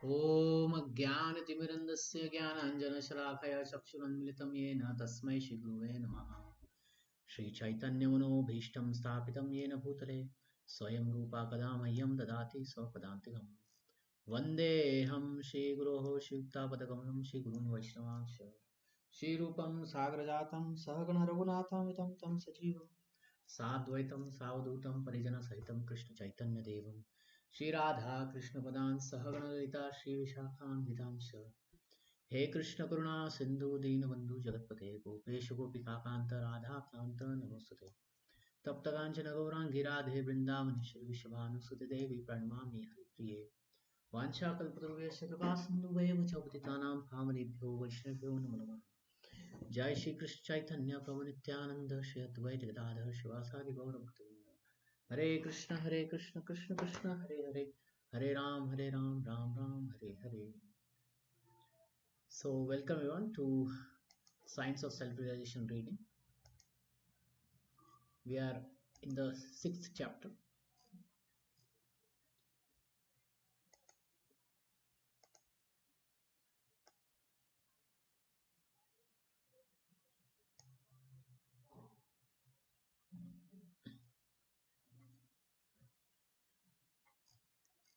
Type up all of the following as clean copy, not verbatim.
ॐ ज्ञानतिमिरन्दस्य ज्ञानाञ्जनशलाकया चक्षुरुन्मिलितं येन तस्मै श्रीगुरुवे नमः। श्रीचैतन्यमनोभीष्टं स्थापितं येन भूतले स्वयं रूपा कदा मह्यं ददाति स्वपदान्तिकम्। वन्देऽहं श्रीगुरोः श्रीयुक्तापदकमलं श्रीगुरून् वैष्णवांश्च श्रीरूपं सागरजातं सहगण रघुनाथामितं तं सजीवम् साद्वैतं सावधूतं परिजनसहितं कृष्णचैतन्यदेवं श्रीराधा कृष्णपदान् सहगणललिता श्रीविशाखान्वितांश्च हे कृष्ण करुणा सिन्धु दीनबन्धु जगत्पते गोपेश गोपिकान्त राधाकान्त नमोस्तुते तप्तकाञ्चन गौराङ्गी राधे वृन्दावनेश्वरि विश्वभानुसुते देवी प्रणमामि हरिप्रिये वाञ्छाकल्पतरुभ्यश्च कृपा सिन्धुभैव च पतितानां पावनेभ्यो वैष्णवेभ्यो नमो नमः। जय श्री कृष्ण चैतन्य प्रभु नित्यानंद श्री अद्वैत गदाधर शिवासादि गौर भक्तवृंद हरे Krishna Krishna Krishna Hare Hare Hare Ram Ram Ram Hare Hare. So welcome everyone to Science of Self-Realization reading. We are in the 6th chapter.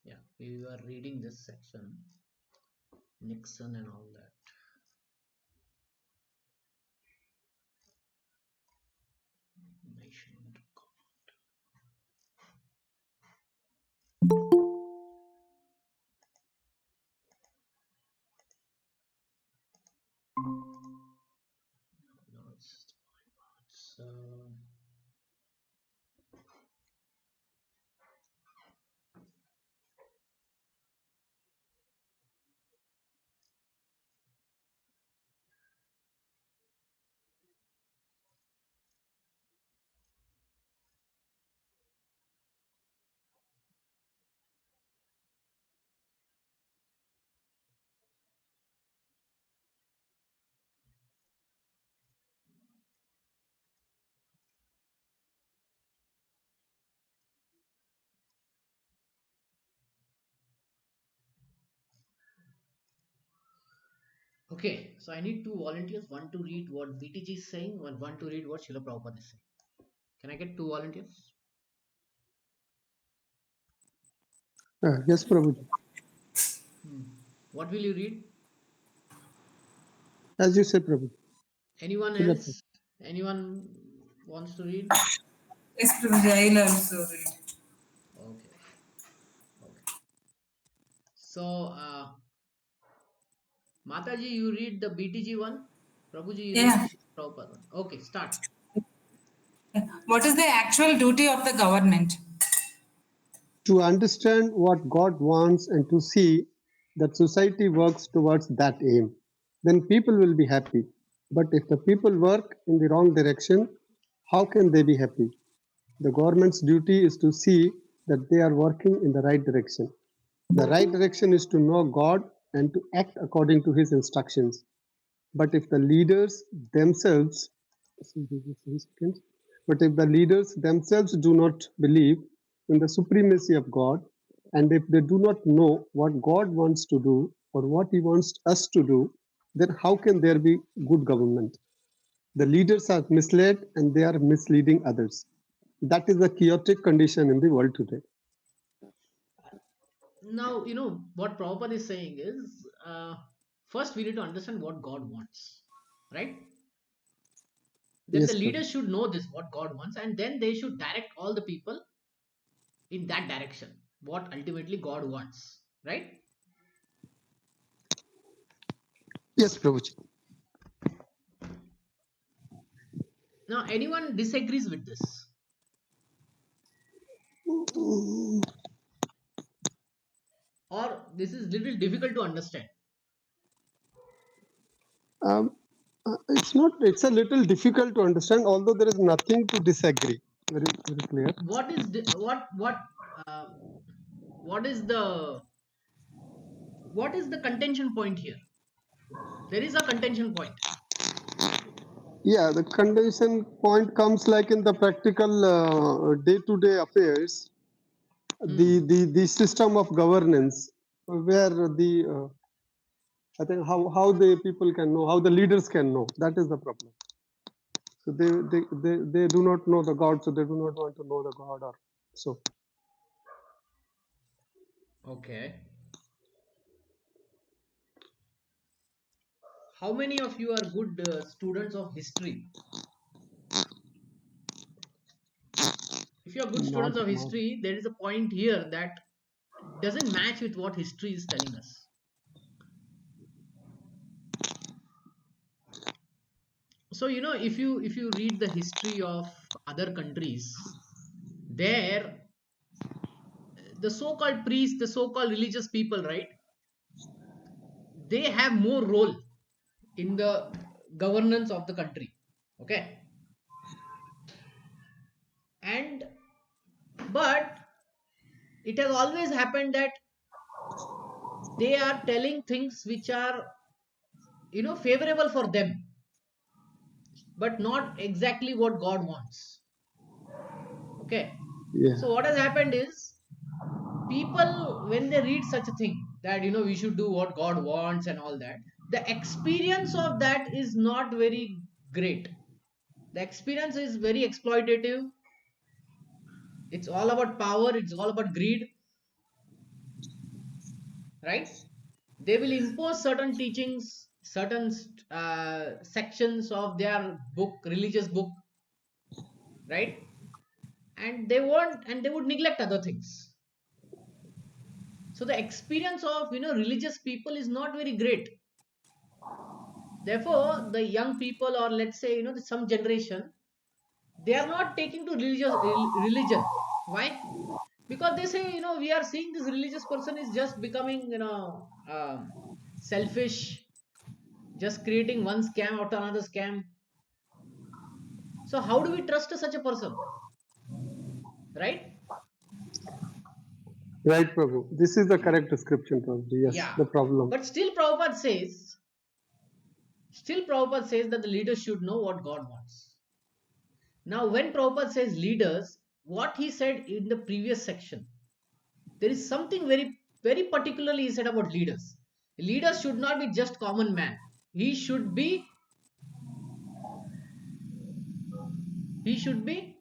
Yeah, we were reading this section, Nixon and all that. Nation. No, it's so. Okay, so I need two volunteers, one to read what BTG is saying, one to read what Srila Prabhupada is saying. Can I get two volunteers? Yes, Prabhuji. What will you read? As you said, Prabhuji. Anyone Srila Prabhuji. else? Anyone wants to read? Yes, Prabhuji, I'll also read. Okay. Okay. So, Mataji, you read the BTG one. Prabhuji, you read Yeah. Srila Prabhupada one. Okay, start. What is the actual duty of the government? To understand what God wants and to see that society works towards that aim, then people will be happy. But if the people work in the wrong direction, how can they be happy? The government's duty is to see that they are working in the right direction. The right direction is to know God and to act according to His instructions. But if the leaders themselves, but if the leaders themselves do not believe in the supremacy of God, and if they do not know what God wants to do or what He wants us to do, then how can there be good government? The leaders are misled and they are misleading others. That is the chaotic condition in the world today. Now, what Prabhupada is saying is first we need to understand what God wants, right? Then the Yes, Prabhu. leaders should know this, what God wants, and then they should direct all the people in that direction, what ultimately God wants, right? Yes, Prabhuji. Now, anyone disagrees with this? Or this is little difficult to understand? Um, it's not. It's a little difficult to understand, although there is nothing to disagree. Very, very clear. What is uh, what is the contention point here? There is a contention point. Yeah, the condition point comes like in the practical day-to-day affairs, Hmm. the system of governance. where the I think how the people can know, how the leaders can know. That is the problem. So they do not know the God, so they do not want to know the God, or so. Okay. How many of you are good students of history? If you are good Not students of not history, there is a point here that doesn't match with what history is telling us. So if you read the history of other countries, there the so-called priests, the so-called religious people, right? They have more role in the governance of the country. Okay, and but it has always happened that they are telling things which are favorable for them, but not exactly what God wants. Okay, yeah. so what has happened is people, when they read such a thing that we should do what God wants and all that, the experience of that is not very great. The experience is very exploitative. It's all about power, it's all about greed, right? They will impose certain teachings, certain sections of their book, religious book, right? And they would neglect other things. So the experience of religious people is not very great. Therefore the young people, or let's say some generation, they are not taking to religion. Why? Because they say, we are seeing this religious person is just becoming selfish, just creating one scam after another scam. So how do we trust such a person, right? Right, Prabhu. This is the correct description, Prabhu. Yes, Yeah, the problem. but still Prabhupada says that the leaders should know what God wants. Now when Prabhupada says leaders, what he said in the previous section, there is something very very particularly he said about leaders. Leaders should not be just common man. He should be he should be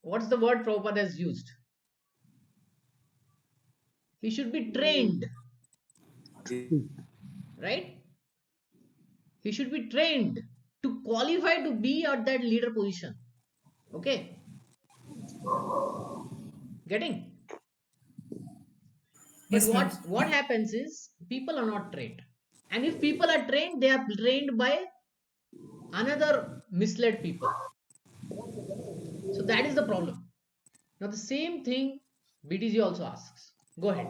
what's the word Prabhupada has used? He should be trained, right? He should be trained to qualify to be at that leader position. Okay, getting? But Yes, Prabhu. what happens is people are not trained, and if people are trained, they are trained by another misled people. So that is the problem. Now the same thing BTG also asks. Go ahead.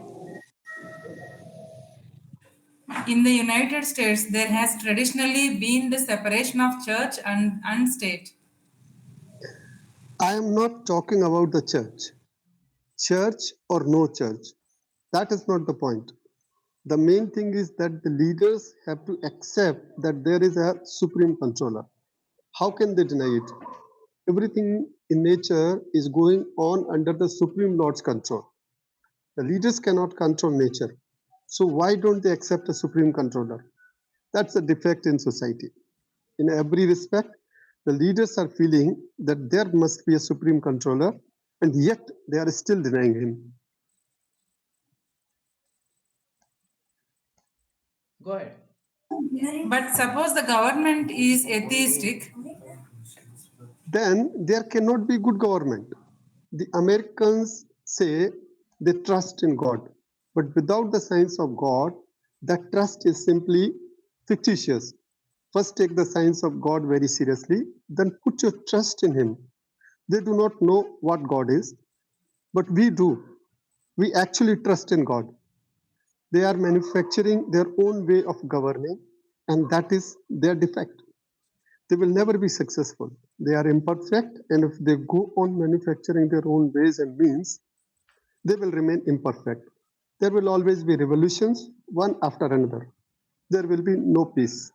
In the United States, there has traditionally been the separation of church and state. I am not talking about the church or no church. That is not the point. The main thing is that the leaders have to accept that there is a supreme controller. How can they deny it? Everything in nature is going on under the supreme Lord's control. The leaders cannot control nature. So why don't they accept a supreme controller? That's a defect in society. In every respect, the leaders are feeling that there must be a supreme controller, and yet they are still denying him. Go ahead. But suppose the government is atheistic. Then there cannot be good government. The Americans say they trust in God, but without the science of God, that trust is simply fictitious. First, take the science of God very seriously, then put your trust in Him. They do not know what God is, but we do. We actually trust in God. They are manufacturing their own way of governing, and that is their defect. They will never be successful. They are imperfect, and if they go on manufacturing their own ways and means, they will remain imperfect. There will always be revolutions, one after another. There will be no peace.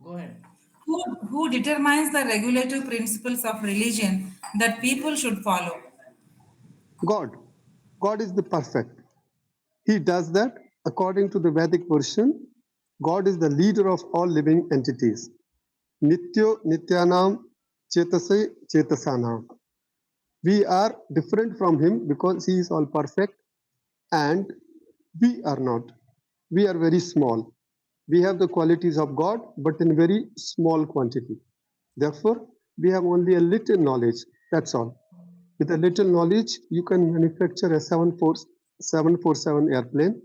Go ahead. Who determines the regulative principles of religion that people should follow? God. God is the perfect. He does that according to the Vedic version. God is the leader of all living entities. Nityo Nityanam Chetase Chetasanam. We are different from him because he is all perfect and we are not. We are very small. We have the qualities of God, but in very small quantity. Therefore, we have only a little knowledge. That's all. With a little knowledge, you can manufacture a 747 airplane,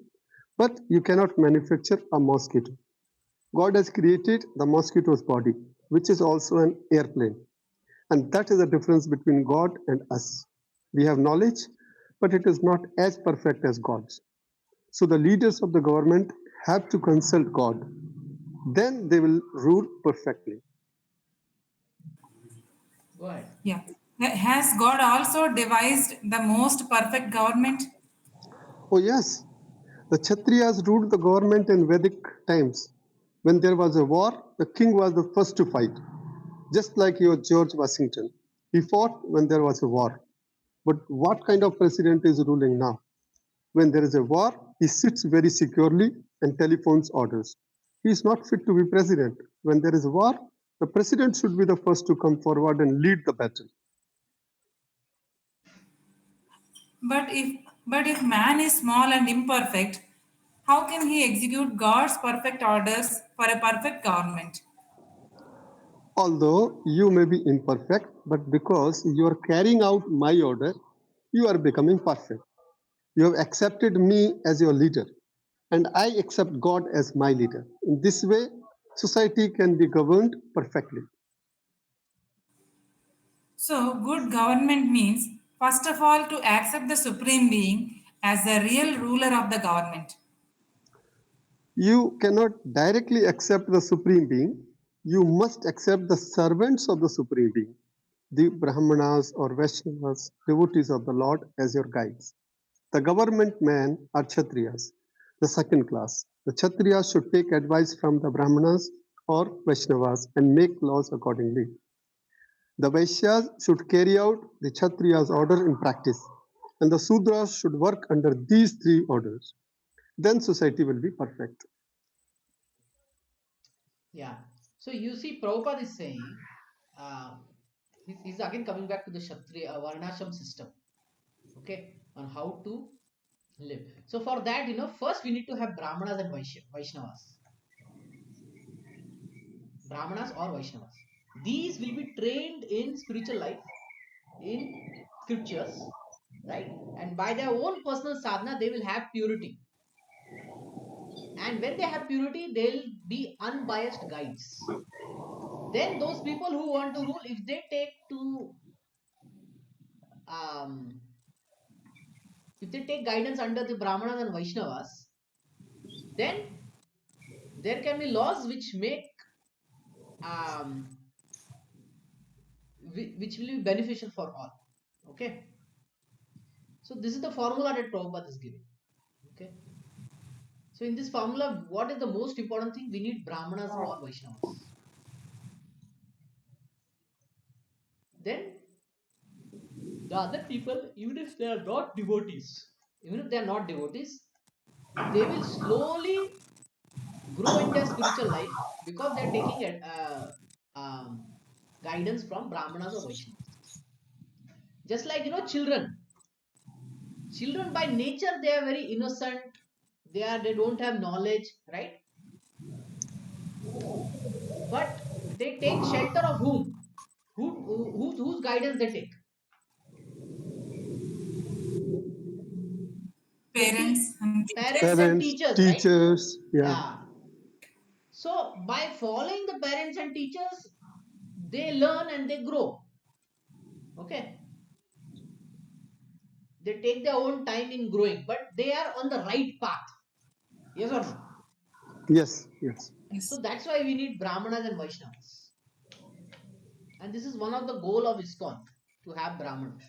but you cannot manufacture a mosquito. God has created the mosquito's body, which is also an airplane. And that is the difference between God and us. We have knowledge, but it is not as perfect as God's. So the leaders of the government have to consult God. Then they will rule perfectly. Go ahead. Yeah. Has God also devised the most perfect government? Oh, yes, the Kshatriyas ruled the government in Vedic times. When there was a war, the king was the first to fight, just like your George Washington. He fought when there was a war. But what kind of president is ruling now? When there is a war, he sits very securely and telephones orders. He is not fit to be president. When there is a war, the president should be the first to come forward and lead the battle. But if man is small and imperfect, how can he execute God's perfect orders for a perfect government? Although you may be imperfect, but because you are carrying out my order, you are becoming perfect. You have accepted me as your leader, and I accept God as my leader. In this way, society can be governed perfectly. So, good government means, first of all, to accept the Supreme Being as the real ruler of the government. You cannot directly accept the Supreme Being. You must accept the servants of the Supreme Being, the Brahmanas or Vaishnavas, devotees of the Lord, as your guides. The government men are Kshatriyas, the second class. The Kshatriyas should take advice from the Brahmanas or Vaishnavas and make laws accordingly. The Vaishyas should carry out the Kshatriyas' order in practice, and the Sudras should work under these three orders. Then society will be perfect. Yeah. So you see, Prabhupada is saying, uh, he's again coming back to the Kshatriya Varnashram system, okay, on how to live. So for that, first we need to have Brahmanas and Vaishnavas. Brahmanas or Vaishnavas. These will be trained in spiritual life, in scriptures, right? And by their own personal sadhana, they will have purity. And when they have purity, they'll be unbiased guides. Then those people who want to rule, if they take to um, if they take guidance under the Brahmanas and Vaishnavas, then there can be laws which make um, which will be beneficial for all. Okay, so this is the formula that Prabhupada is giving. Okay, so in this formula, what is the most important thing? We need Brahmanas or Vaishnavas. Then the other people, even if they are not devotees, they will slowly grow in their spiritual life because they are taking um, guidance from Brahmanas or Vaishnavas. Just like children by nature they are very innocent. They don't have knowledge, right? But they take shelter of whom? Whose guidance they take? Parents and Parents teachers. and Parents, teachers, right? teachers, yeah. Yeah. So by following the parents and teachers, they learn and they grow. Okay. They take their own time in growing, but they are on the right path. Yes or no? Yes, yes. So Yes. that's why we need Brahmanas and Vaishnavas. And this is one of the goal of ISKCON, to have Brahmanas.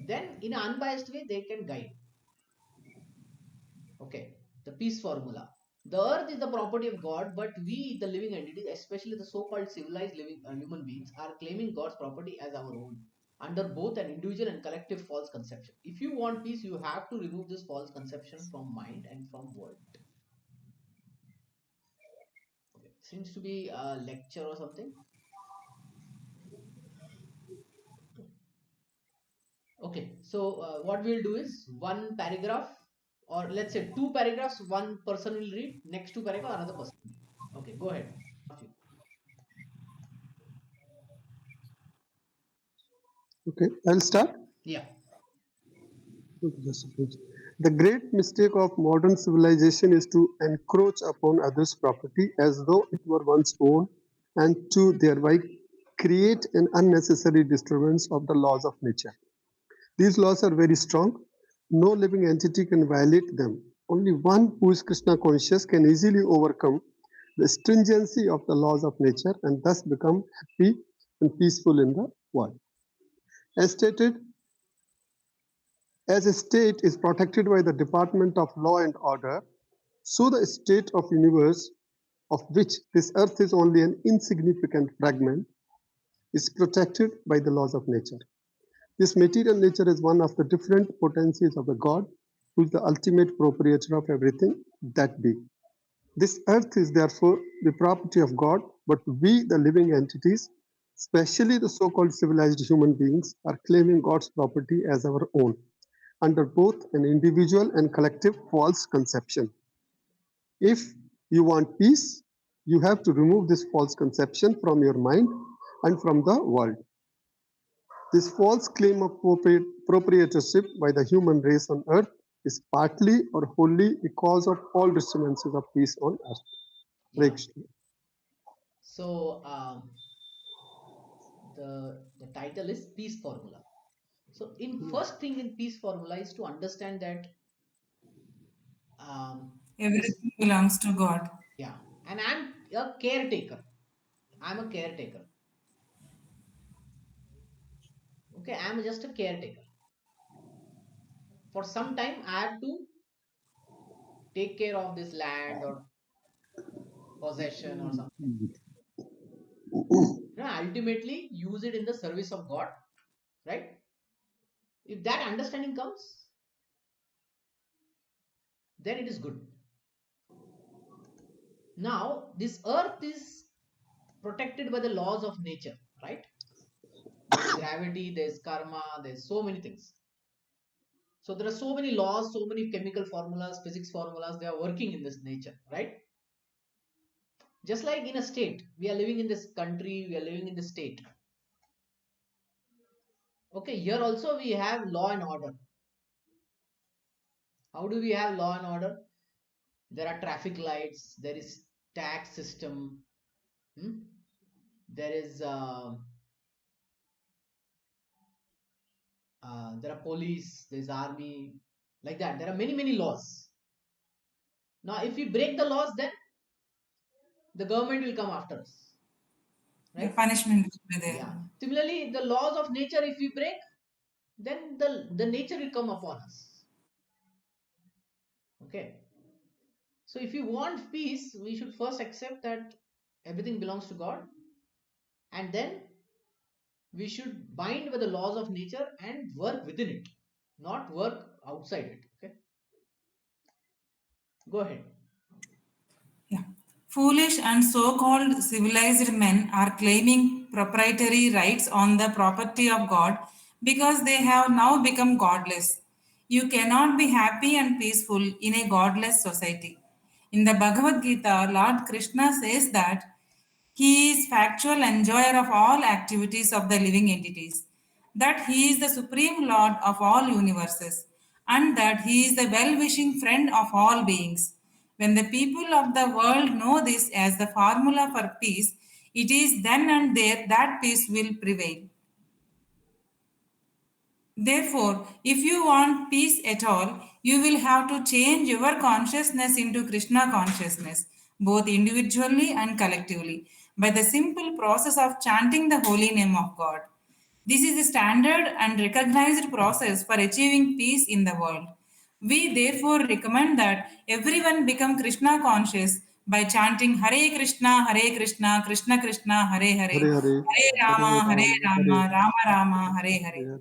Then in an unbiased way, they can guide. Okay. The peace formula. The earth is the property of God, but we, the living entities, especially the so-called civilized living human beings, are claiming God's property as our own under both an individual and collective false conception. If you want peace, you have to remove this false conception from mind and from world. Okay. Seems to be a lecture or something. Okay, so what we'll do is one paragraph, or let's say two paragraphs, one person will read, next two paragraphs, another person will read. Okay, go ahead. After you. Okay, I'll start. Yeah, Okay, just a page. The great mistake of modern civilization is to encroach upon others' property as though it were one's own and to thereby create an unnecessary disturbance of the laws of nature. These laws are very strong. No living entity can violate them. Only one who is Krishna conscious can easily overcome the stringency of the laws of nature and thus become happy and peaceful in the world. As stated, as a state is protected by the Department of Law and Order, so the state of universe, of which this earth is only an insignificant fragment, is protected by the laws of nature. This material nature is one of the different potencies of the God, who is the ultimate proprietor of everything that be. This earth is therefore the property of God, but we, the living entities, especially the so called civilized human beings, are claiming God's property as our own, under both an individual and collective false conception. If you want peace, you have to remove this false conception from your mind and from the world. This false claim of proprietorship by the human race on earth is partly or wholly a cause of all disturbances of peace on earth. yeah. Krishna. So the title is Peace Formula. So in first thing in Peace Formula is to understand that this Everything belongs to God. yeah, and I'm a caretaker. I'm a caretaker. Okay, I'm just a caretaker. For some time, I have to take care of this land or possession or something. Ultimately use it in the service of God, right? If that understanding comes, then it is good. Now, this earth is protected by the laws of nature, right? There's gravity, there's karma, there's so many things. So there are so many laws, so many chemical formulas, physics formulas, they are working in this nature, right? Just like in a state, we are living in this country, we are living in the state. Okay, here also we have law and order. How do we have law and order? There are traffic lights, there is tax system, hmm? There is there are police, there's army, like that. There are many laws. Now, if we break the laws, then the government will come after us, The right? punishment will be there. Yeah. Similarly, the laws of nature, if we break, then the nature will come upon us. Okay. So if you want peace, we should first accept that everything belongs to God, and then we should bind with the laws of nature and work within it, not work outside it. Okay, go ahead. Yeah. Foolish and so called civilized men are claiming proprietary rights on the property of God because they have now become godless. You cannot be happy and peaceful in a godless society. In the Bhagavad Gita, Lord Krishna says that he is factual enjoyer of all activities of the living entities, that he is the supreme lord of all universes, and that he is the well-wishing friend of all beings. When the people of the world know this as the formula for peace, it is then and there that peace will prevail. Therefore, if you want peace at all, you will have to change your consciousness into Krishna consciousness, both individually and collectively, by the simple process of chanting the holy name of God. This is the standard and recognized process for achieving peace in the world. We therefore recommend that everyone become Krishna conscious by chanting Hare Krishna, Krishna Krishna, Hare Hare, Hare Hare, Hare Hare Rama, Hare Rama, Rama Rama, Hare Hare. Hare.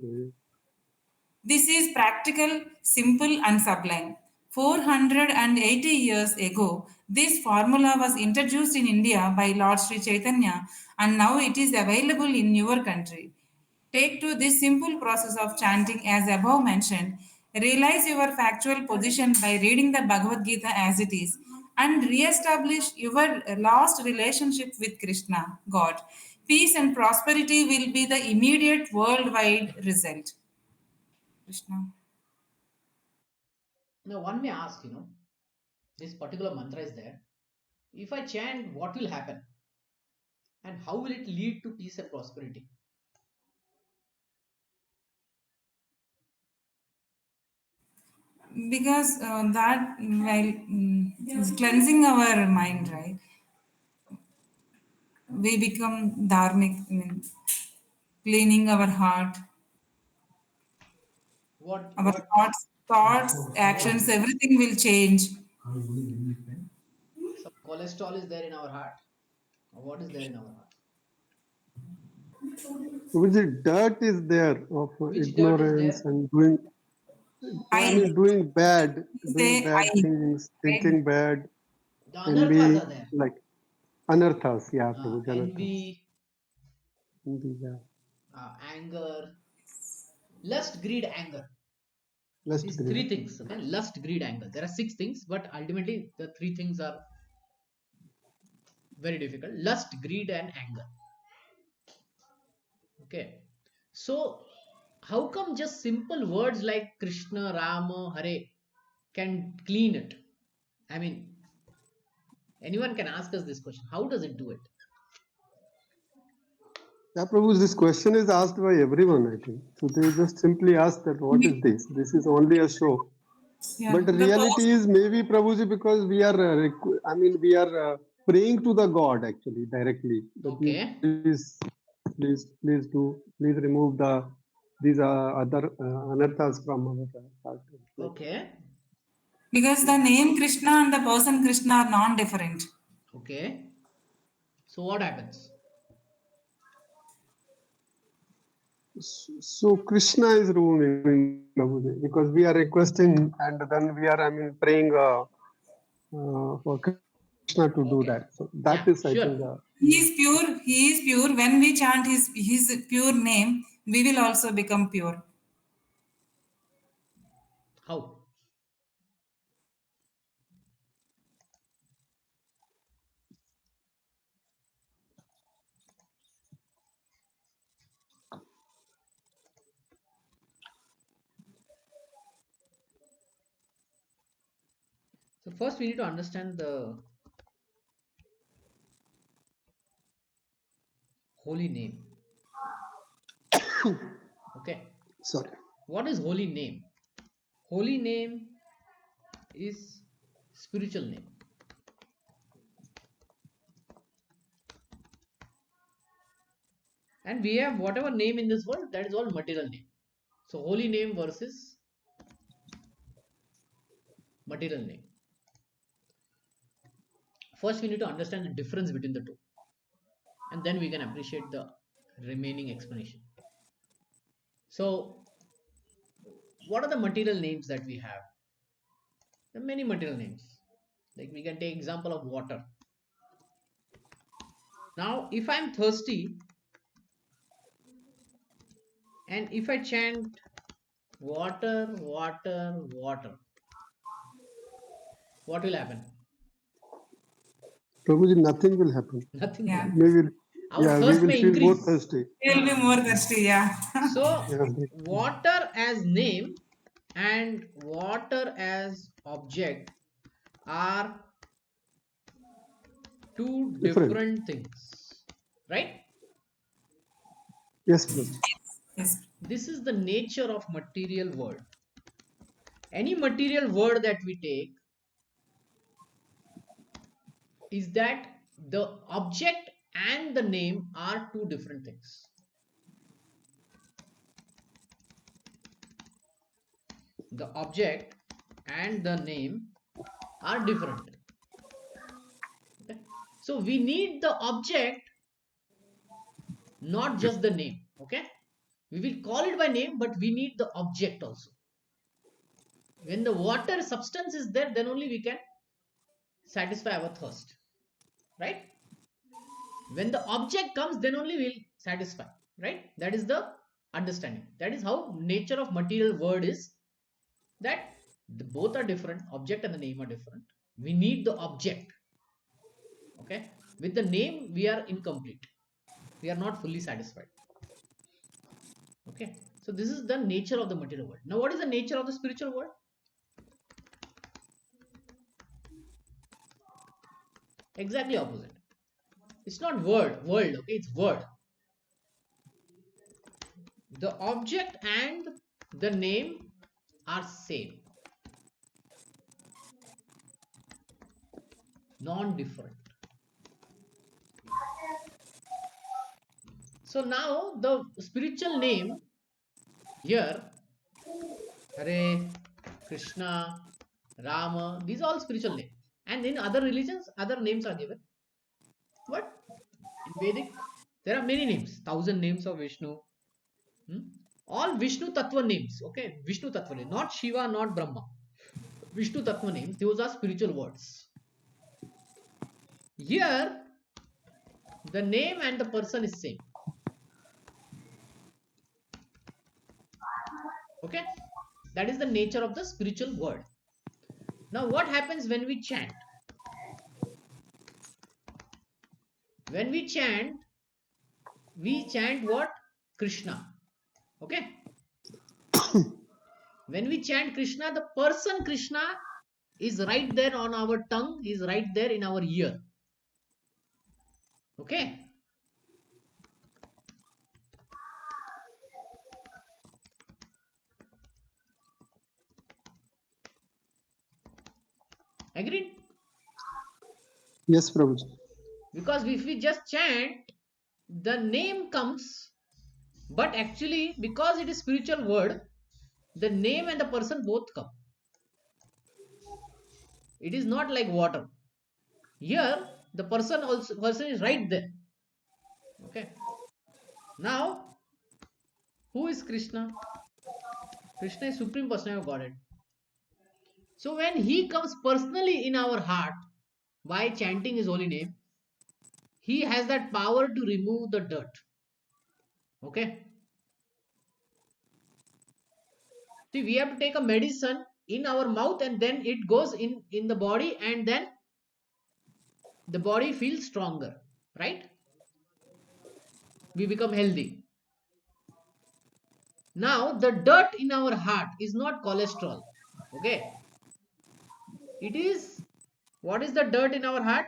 This is practical, simple, and sublime. 480 years ago, this formula was introduced in India by Lord Sri Chaitanya, and now it is available in your country. Take to this simple process of chanting as above mentioned, realize your factual position by reading the Bhagavad Gita as it is, and re-establish your lost relationship with Krishna, God. Peace and prosperity will be the immediate worldwide result. Krishna. Now, one may ask, this particular mantra is there. If I chant, what will happen? And how will it lead to peace and prosperity? Because that while is cleansing our mind, right? We become dharmic, I mean, cleaning our heart, What our what thoughts, what actions, everything will change. some cholesterol is there in our heart? Or what is there in our heart? Which dirt is there of Which dirt is ignorance there? and doing, I I mean, doing say bad I, things, right? thinking bad, The anarthas envy, are there. like anarthas, yeah, Prabhu, anarthas. Envy, Yeah, anger, lust, greed, anger. lust These greed. three things. Okay, lust, greed, anger. There are six things, but ultimately the three things are very difficult. Lust, greed, and anger. Okay. So, how come just simple words like Krishna, Rama, Hare can clean it? I mean, anyone can ask us this question. How does it do it? Yeah, Prabhu, this question is asked by everyone, I think. So they just simply ask that, what is this? This is only a show. Yeah, But the the reality post. is maybe Prabhuji, because we are, we are praying to the God actually directly. That you Okay. please do, please remove these other anarthas from our heart. Like, Okay. Because the name Krishna and the person Krishna are non-different. Okay. So what happens? so Krishna is ruling Prabhuji because we are requesting and then we are, I mean, praying for Krishna to do that. So that is, I Yeah, think, sure. He is pure. He is pure. When we chant his pure name, we will also become pure. How? So first we need to understand the holy name. Okay. sorry. What is holy name? Holy name is spiritual name. And we have whatever name in this world, that is all material name. So holy name versus material name. First we need to understand the difference between the two. And then we can appreciate the remaining explanation. So what are the material names that we have? There are many material names. Like we can take example of water. Now if I'm thirsty and if I chant water, water, water, what will happen? Prabhuji, nothing will happen. Nothing will Yeah, happen. Maybe, Our yeah, we thirst will may feel more increase. thirsty. we will be more thirsty. Yeah. So, Yeah, water as name and water as object are two different. different things, right? Yes, Prabhuji. Yes. This is the nature of material world. Any material word that we take is that the object and the name are two different things. The object and the name are different. Okay? So we need the object, not just the name. Okay, we will call it by name, but we need the object also. When the water substance is there, then only we can satisfy our thirst, right? When the object comes, then only we'll satisfy, right? That is the understanding. That is how nature of material world is, that both are different, object and the name are different. We need the object. Okay, with the name we are incomplete, we are not fully satisfied. Okay, so this is the nature of the material world. Now what is the nature of the spiritual world? Exactly opposite. It's not world, okay, it's word. The object and the name are same, non-different. So now the spiritual name here, Hare, Krishna, Rama, these are all spiritual names. And in other religions, other names are given. But in Vedic, there are many names, 1,000 names of Vishnu. All Vishnu Tattva names, okay? Vishnu Tattva names, not Shiva, not Brahma. Vishnu Tattva names, those are spiritual words. Here, the name and the person is same. Okay, that is the nature of the spiritual world. Now what happens when we chant? When we chant what? Krishna. Okay, when we chant Krishna, the person Krishna is right there on our tongue, is right there in our ear. Okay, agreed? Yes, Prabhuji. Because if we just chant, the name comes, but actually because it is spiritual word, the name and the person both come. It is not like water. Here the person is right there. Okay, now who is Krishna? Krishna is Supreme Personality of Godhead. So when he comes personally in our heart by chanting his holy name, he has that power to remove the dirt. Okay, see, we have to take a medicine in our mouth and then it goes in the body, and then the body feels stronger, right? We become healthy. Now the dirt in our heart is not cholesterol. Okay, it is, what is the dirt in our heart?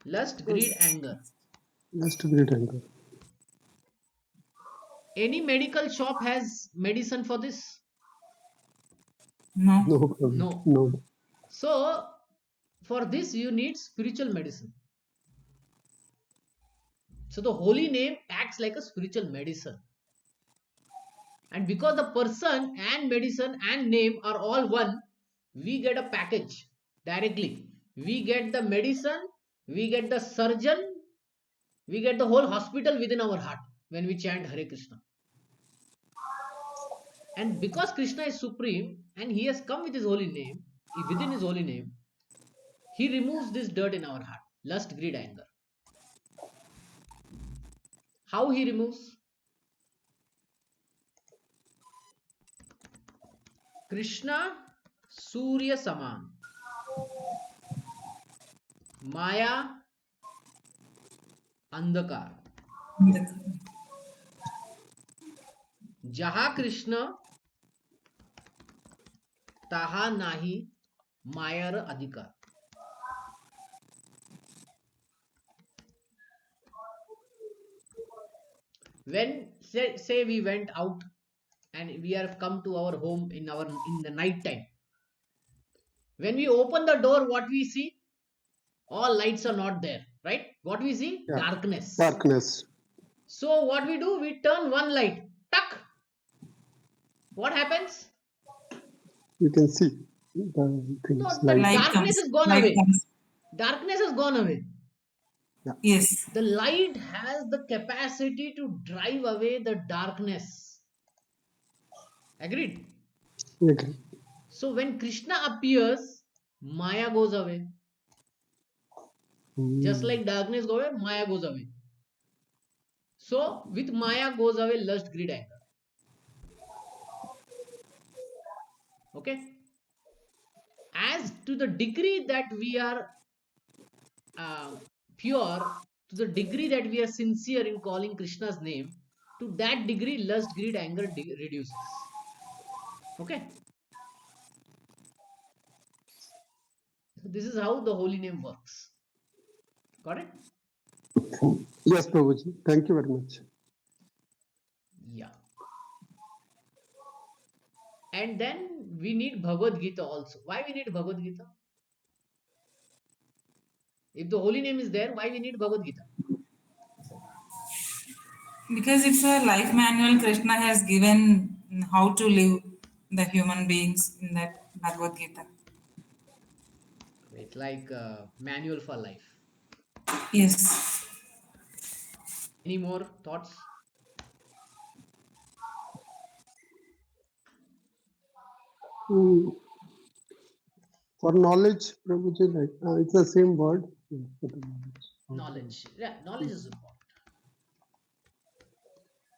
Lust, greed, anger. Just a great anger. Any medical shop has medicine for this? No. No, Prabhuji. No. No. So for this you need spiritual medicine. So the holy name acts like a spiritual medicine. And because the person and medicine and name are all one, we get a package directly. We get the medicine, we get the surgeon, we get the whole hospital within our heart when we chant Hare Krishna. And because Krishna is supreme and he has come with his holy name, within his holy name, he removes this dirt in our heart, lust, greed, anger. How he removes? Krishna Surya Saman, Maya Andhakar. जहा कृष्ण तहा नाही मायर अधिकार. When say we went out and we have come to our home in the night time, when we open the door, what we see? All lights are not there, right? What we see? Yeah. Darkness. Darkness. So what we do? We turn one light, tuck. what happens? You can see the things No, the like Light darkness comes. has gone Light away. comes. Darkness has gone away. yeah. Yes. The light has the capacity to drive away the darkness. Agreed? Agree. So when Krishna appears, Maya goes away. Just like darkness goes away, Maya goes away. So with Maya goes away lust, greed, anger. Okay? As to the degree that we are pure, to the degree that we are sincere in calling Krishna's name, to that degree lust, greed, anger reduces. Okay? So this is how the holy name works. Got it? Yes, Prabhuji. Thank you very much. Yeah. And then we need Bhagavad Gita also. Why we need Bhagavad Gita? If the holy name is there, why we need Bhagavad Gita? Because it's a life manual Krishna has given how to live the human beings in that Bhagavad Gita. It's like a manual for life. Yes. Any more thoughts? Mm, For knowledge, Prabhuji, like it's the same word. Yeah, for the knowledge. Knowledge. Yeah, knowledge is important.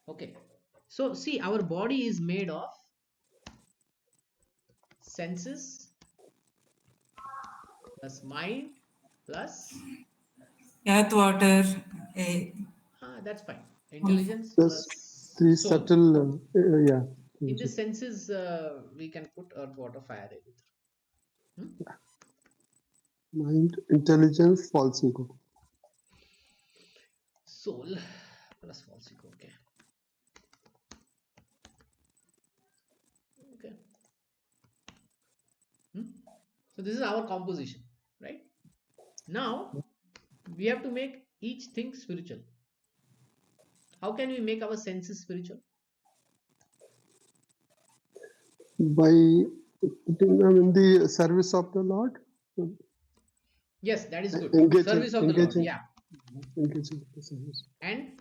Okay. So see, our body is made of senses plus mind plus Earth, water, air. that's fine. Intelligence Plus plus three soul. subtle, yeah. In the Prabhuji. senses, we can put earth, water, fire, everything. Hmm? Mind, intelligence, false ego. Soul plus false ego. Okay. Okay. Hmm? So this is our composition, right? Now we have to make each thing spiritual. How can we make our senses spiritual? By putting them in the service of the Lord, Yes, that is good. engaging, Service of the Lord. engaging, Yeah. engaging with the service. And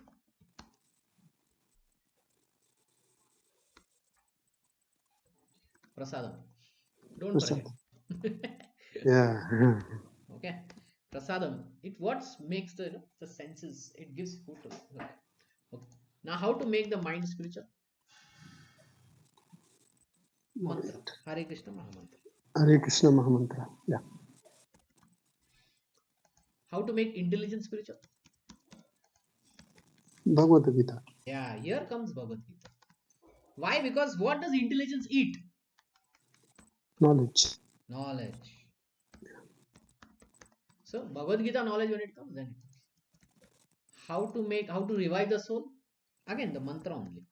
prasadam. Don't Prasad. forget. Yeah. Okay. Prasadam. It what makes the senses. It gives food to it. Okay. Now, how to make the mind spiritual? Mantra. Hare Krishna Mahamantra. Hare Krishna Mahamantra. Yeah. How to make intelligence spiritual? Bhagavad Gita. Yeah, here comes Bhagavad Gita. Why? Because what does intelligence eat? Knowledge. Knowledge. So Bhagavad Gita knowledge when it comes, then it comes. How to revive the soul? Again, the mantra only.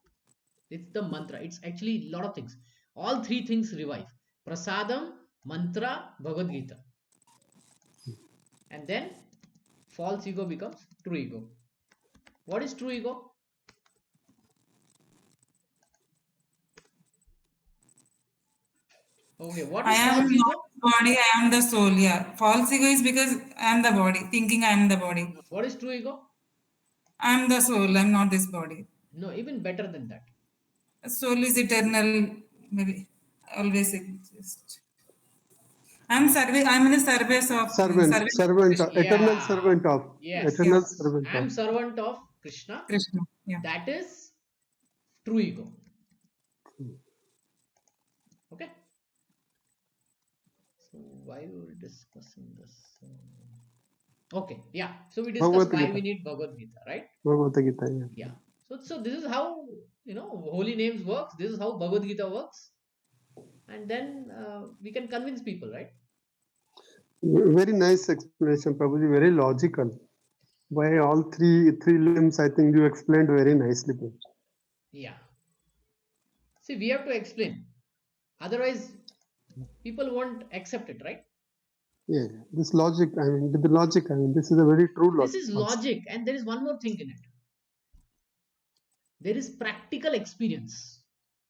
It's the mantra. It's actually a lot of things. All three things revive. Prasadam, mantra, Bhagavad Gita. And then false ego becomes true ego. What is true ego? Okay, what I is am false not ego? the body, I am the soul. Yeah. False ego is because I am the body, thinking I am the body. What is true ego? I am the soul, I am not this body. No, even better than that. Soul is eternal, maybe always exist. I'm in the service of Servant, service of servant, Krishna. eternal Yeah. servant of, Yes, eternal yes. Yes. servant I am of. servant of Krishna. Krishna. Yeah. That is true ego. Okay. So why we were discussing this? Okay, yeah. So we discussed Bhagavad why we Gita. need Bhagavad Gita, right? Bhagavad Gita, yeah. Yeah. So this is how holy names works. This is how Bhagavad Gita works, and then we can convince people, right? Very nice explanation, Prabhuji. Very logical. By all three limbs, I think you explained very nicely. Prabhuji. Yeah. See, we have to explain. Otherwise, people won't accept it, right? Yeah, yeah. This logic, I mean, with the logic, I mean, this is a very true This logic is also. logic, and there is one more thing in it. There is practical experience.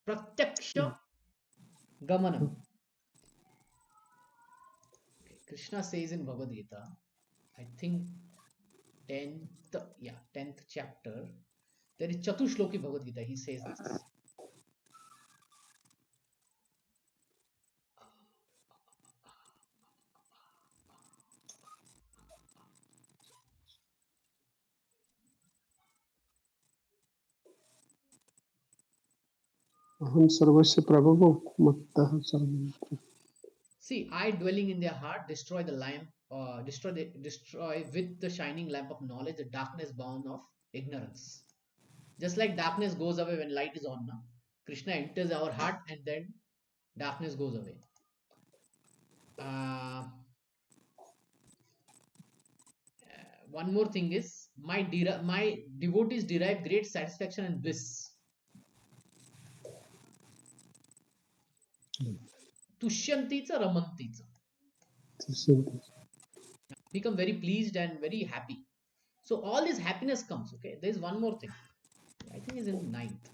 Pratyaksha Gamanam. Okay. Krishna says in Bhagavad Gita, I think 10th chapter, there is Chatushloki Bhagavad Gita. He says this. Aham sarvasya prabhavo mattah sarvam. See, I dwelling in their heart, destroy the lamp, destroy with the shining lamp of knowledge the darkness bound of ignorance. Just like darkness goes away when light is on, now Krishna enters our heart and then darkness goes away. Uh, one more thing is my devotees derive great satisfaction and bliss. Tushyantica ramantica. Become very pleased and very happy. So all this happiness comes. Okay, there is one more thing. I think is in ninth.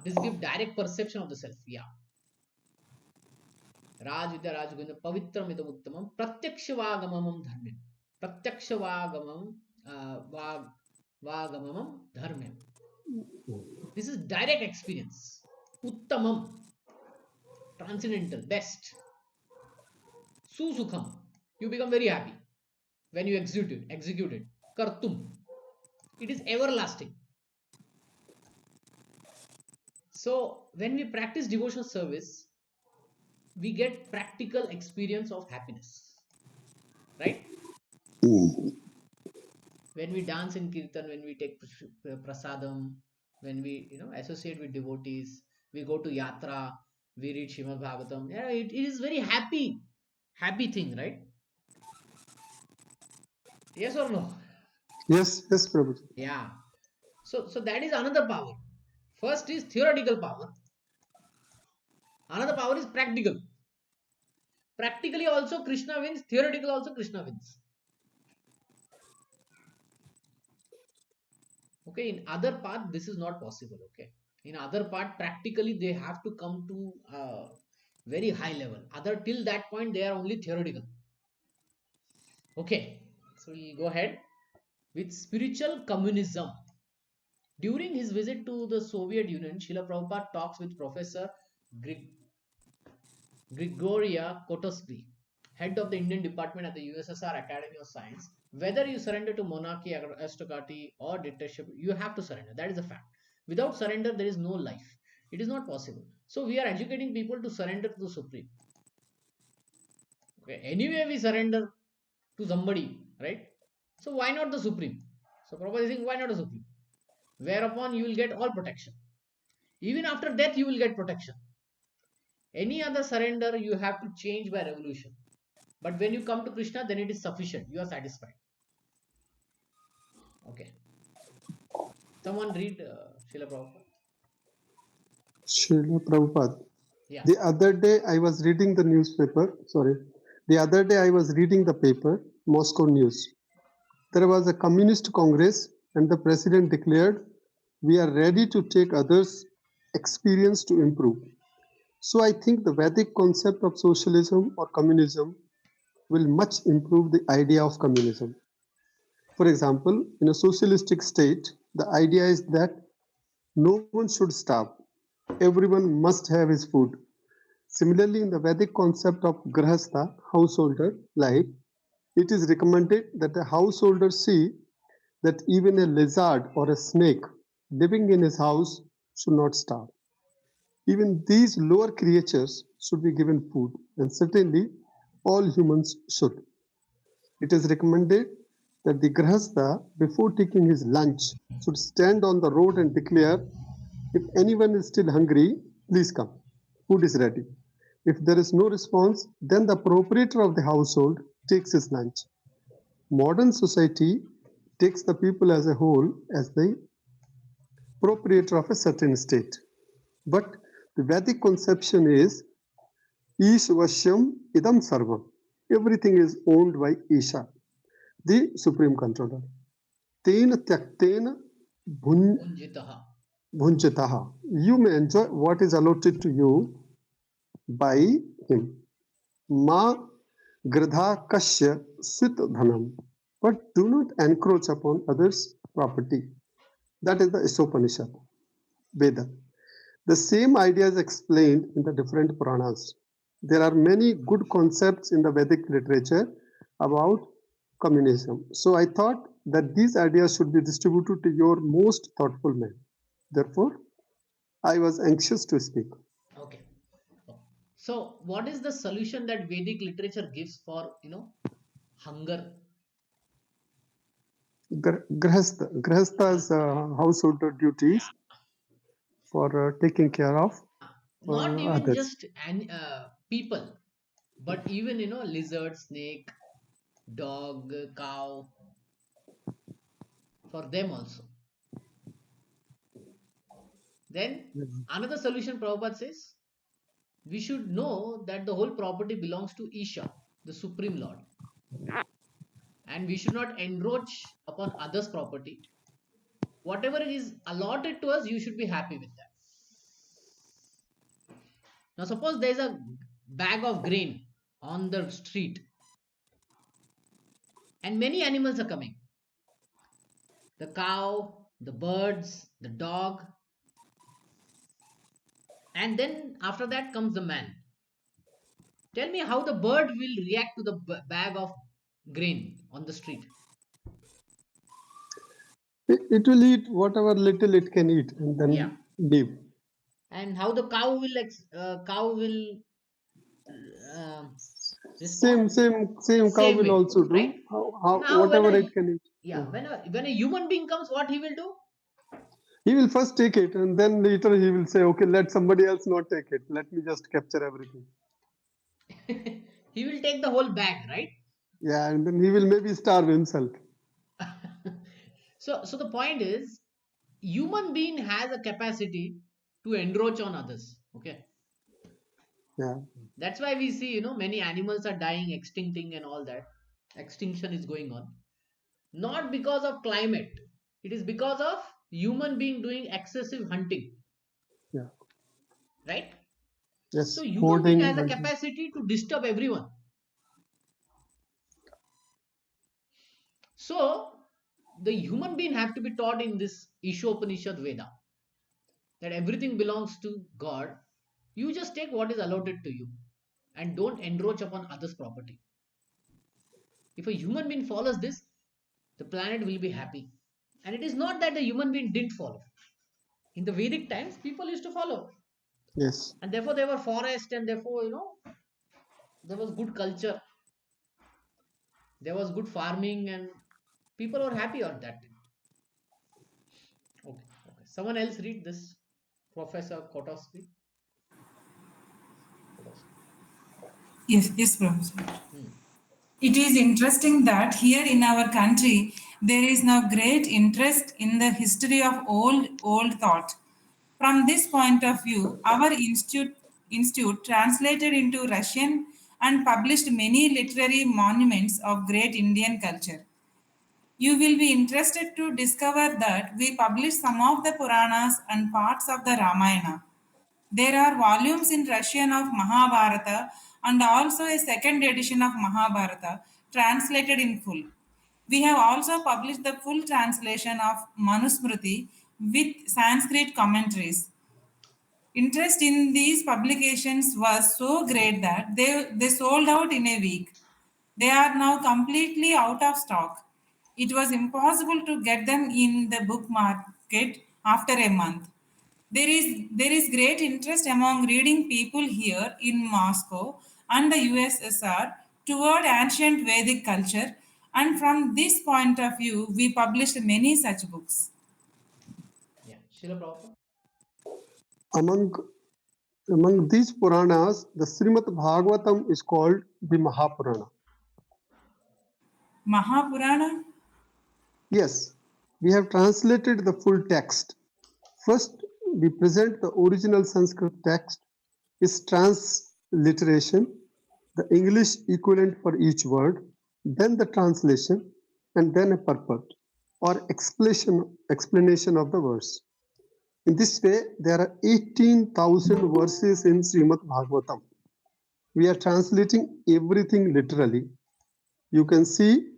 This gives direct perception of the self. Yeah. Rajvidya Rajgovinda Pavitram idam uttamam Pratyakshavāgamamam dharmyam. Pratyakshavāgamam Vagamamam dharmyam. This is direct experience. Uttamam, transcendental, best. Susukham, you become very happy when you execute it. Kartum, it is everlasting. So when we practice devotional service, we get practical experience of happiness, right? When we dance in kirtan, when we take prasadam, when we associate with devotees, we go to yatra, we read Shrimad Bhagavatam. Yeah, it is very happy thing, right? Yes or no? Yes, yes, Prabhuji. Yeah. So that is another power. First is theoretical power. Another power is practical. Practically also Krishna wins. Theoretical also Krishna wins. Okay. In other path, this is not possible. Okay. In other part, practically they have to come to very high level. Other till that point, they are only theoretical. Okay. So we'll go ahead with spiritual communism. During his visit to the Soviet Union, Srila Prabhupada talks with Professor Grigoria Kotosky, head of the Indian department at the USSR Academy of Science. Whether you surrender to monarchy, aristocracy, or dictatorship, you have to surrender. That is a fact. Without surrender, there is no life. It is not possible. So we are educating people to surrender to the Supreme. Okay. Anyway, we surrender to somebody, right? So why not the Supreme? So Prabhupada is saying, why not the Supreme? Whereupon you will get all protection. Even after death, you will get protection. Any other surrender, you have to change by revolution. But when you come to Krishna, then it is sufficient. You are satisfied. Okay. Someone read Srila Prabhupada. Srila Prabhupada. Yeah. The other day I was reading the paper, Moscow News. There was a communist congress and the president declared, "We are ready to take others' experience to improve." So I think the Vedic concept of socialism or communism will much improve the idea of communism. For example, in a socialistic state, the idea is that no one should starve. Everyone must have his food. Similarly, in the Vedic concept of grahastha, householder life, it is recommended that the householder see that even a lizard or a snake living in his house should not starve. Even these lower creatures should be given food, and certainly all humans should. It is recommended that the grahastha, before taking his lunch, should stand on the road and declare, "If anyone is still hungry, please come. Food is ready." If there is no response, then the proprietor of the household takes his lunch. Modern society takes the people as a whole as the proprietor of a certain state. But the Vedic conception is Ishvashyam idam sarvam. Everything is owned by Isha, the supreme controller. Tena tyaktena Unjitaha. bhunjitaha. You may enjoy what is allotted to you by him. Ma gradha kasya sit dhanam. But do not encroach upon others' property. That is the Isopanishad, Veda. The same idea is explained in the different Puranas. There are many good concepts in the Vedic literature about communism. So I thought that these ideas should be distributed to your most thoughtful men. Therefore, I was anxious to speak. Okay. So, what is the solution that Vedic literature gives for hunger? Grihastha's household duties Yeah. for taking care of Not even others. just people, but even lizard, snake, dog, cow, for them also. Then another solution Prabhupada says, we should know that the whole property belongs to Isha, the Supreme Lord, and we should not encroach upon others' property. Whatever is allotted to us, you should be happy with that. Now, suppose there is a bag of grain on the street, and many animals are coming, the cow, the birds, the dog, and then after that comes the man. Tell me how the bird will react to the bag of grain on the street. It will eat whatever little it can eat and Yeah. then leave. And how the cow will uh, Same, respond? same cow Same will way, also right? do how Now when whatever it a can eat. yeah Yeah. when a human being comes, what he will do? He will first take it and then later he will say, okay, let somebody else not take it. Let me just capture everything. He will take the whole bag, right? Yeah, and then he will maybe starve himself. So the point is, human being has a capacity to encroach on others. Okay, Yeah. that's why we see many animals are dying, extincting, and all that. Extinction is going on, not because of climate. It is because of human being doing excessive hunting, Yeah. right? So Yes. human being Hoarding, has a hunting. capacity to disturb everyone. So the human being have to be taught in this Ishopanishad Veda that everything belongs to God. You just take what is allotted to you and don't encroach upon others' property. If a human being follows this, the planet will be happy. And it is not that the human being didn't follow. In the Vedic times, people used to follow. Yes. And therefore there were forests, and therefore, there was good culture, there was good farming, and people were happy on that time. Okay. Someone else read this. Professor Kotowski. Kotowski. Yes, yes, Professor. Hmm. It is interesting that here in our country there is now great interest in the history of old thought. From this point of view, our institute translated into Russian and published many literary monuments of great Indian culture. You will be interested to discover that we published some of the Puranas and parts of the Ramayana. There are volumes in Russian of Mahabharata and also a second edition of Mahabharata translated in full. We have also published the full translation of Manusmriti with Sanskrit commentaries. Interest in these publications was so great that they sold out in a week. They are now completely out of stock. It was impossible to get them in the book market after a month. There is great interest among reading people here in Moscow and the USSR toward ancient Vedic culture, and from this point of view, we published many such books. Yeah. Srila Prabhupada. Among among these Puranas, the Srimad Bhagavatam is called the Mahapurana. Mahapurana. Yes, we have translated the full text. First, we present the original Sanskrit text, its transliteration, the English equivalent for each word, then the translation, and then a purport. or explanation of the verse. In this way, there are 18,000 verses in Srimad Bhagavatam. We are translating everything literally. You can see